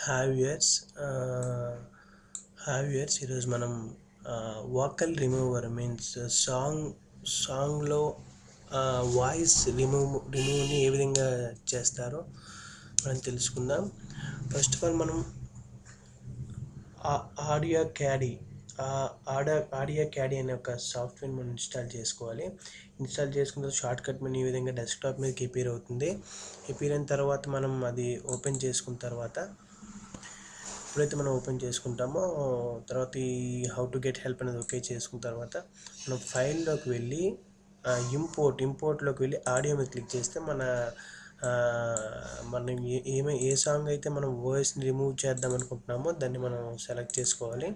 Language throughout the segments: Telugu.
హ్యావ్ ఇయర్స్ ఈరోజు మనం వాకల్ రిమూవర్ మీన్స్ సాంగ్లో వాయిస్ రిమూవ్ని ఏ విధంగా చేస్తారో మనం తెలుసుకుందాం. ఫస్ట్ ఆఫ్ ఆల్ మనం ఆడియో క్యాడీ అనే ఒక సాఫ్ట్వేర్ మనం ఇన్స్టాల్ చేసుకోవాలి. ఇన్స్టాల్ చేసుకున్న షార్ట్ కట్ మెనూ ఈ విధంగా డెస్క్టాప్ మీదకి అపీర్ అవుతుంది. అపీర్ అయిన తర్వాత మనం అది ఓపెన్ చేసుకున్న తర్వాత ఎప్పుడైతే మనం ఓపెన్ చేసుకుంటామో తర్వాత ఈ హౌ టు గెట్ హెల్ప్ అనేది ఓకే చేసుకున్న తర్వాత మనం ఫైల్లోకి వెళ్ళి ఇంపోర్ట్లోకి వెళ్ళి ఆడియో మీద క్లిక్ చేస్తే మనం ఏ సాంగ్ అయితే మనం వాయిస్ని రిమూవ్ చేద్దాం అనుకుంటున్నామో దాన్ని మనం సెలెక్ట్ చేసుకోవాలి.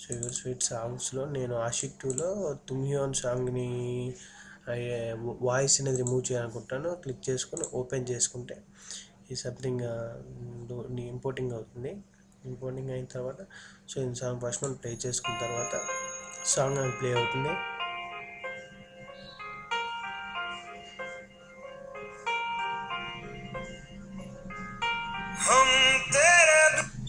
సో యువర్ స్వీట్ సాంగ్స్లో నేను ఆషిక్ 2లో తుమ్ హీ ఓన్ సాంగ్ని వాయిస్ అనేది రిమూవ్ చేయాలనుకుంటాను. క్లిక్ చేసుకొని ఓపెన్ చేసుకుంటే ఈ సంథింగ్ ఇంపోర్టింగ్ అవుతుంది. ఇంపోర్టింగ్ అయిన తర్వాత సో ఈ సాంగ్ ఫస్ట్ మనం ప్లే చేసుకున్న తర్వాత సాంగ్ అనేది ప్లే అవుతుంది.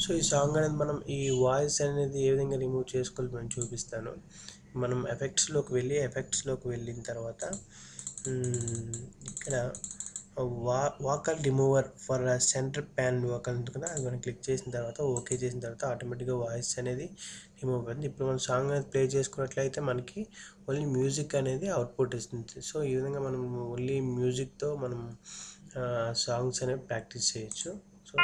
సో ఈ సాంగ్ అనేది మనం ఈ వాయిస్ అనేది ఏ విధంగా రిమూవ్ చేసుకోవాలి మనం చూపిస్తాను. మనం ఎఫెక్ట్స్లోకి వెళ్ళిన తర్వాత ఇక్కడ vocal remover for centre pan vocal ఉంటుంది కదా, అది మనం క్లిక్ చేసిన తర్వాత ఓకే చేసిన తర్వాత ఆటోమేటిక్గా వాయిస్ అనేది రిమూవ్ అవుతుంది. ఇప్పుడు మనం సాంగ్ అనేది ప్లే చేసుకున్నట్లయితే మనకి ఓన్లీ మ్యూజిక్ అనేది అవుట్పుట్ ఇస్తుంది. సో ఈ విధంగా మనం ఓన్లీ మ్యూజిక్తో మనం సాంగ్స్ అనేవి ప్రాక్టీస్ చేయొచ్చు. సో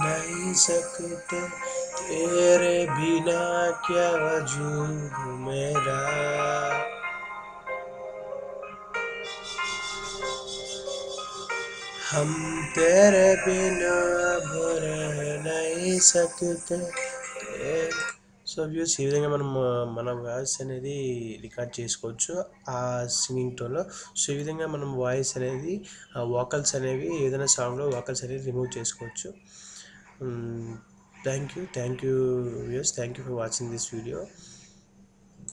नहीं सकते तेरे बिना क्या वजूद मेरा, हम तेरे बिना अब रह नहीं सकते. సో వ్యూస్ ఈ విధంగా మనం మన వాయిస్ అనేది రికార్డ్ చేసుకోవచ్చు ఆ సింగింగ్ టోన్లో. సో ఈ విధంగా మనం వాయిస్ అనేది వాకల్స్ అనేవి ఏదైనా సాంగ్లో వాకల్స్ అనేవి రిమూవ్ చేసుకోవచ్చు. Thank you views, thank you for watching this video.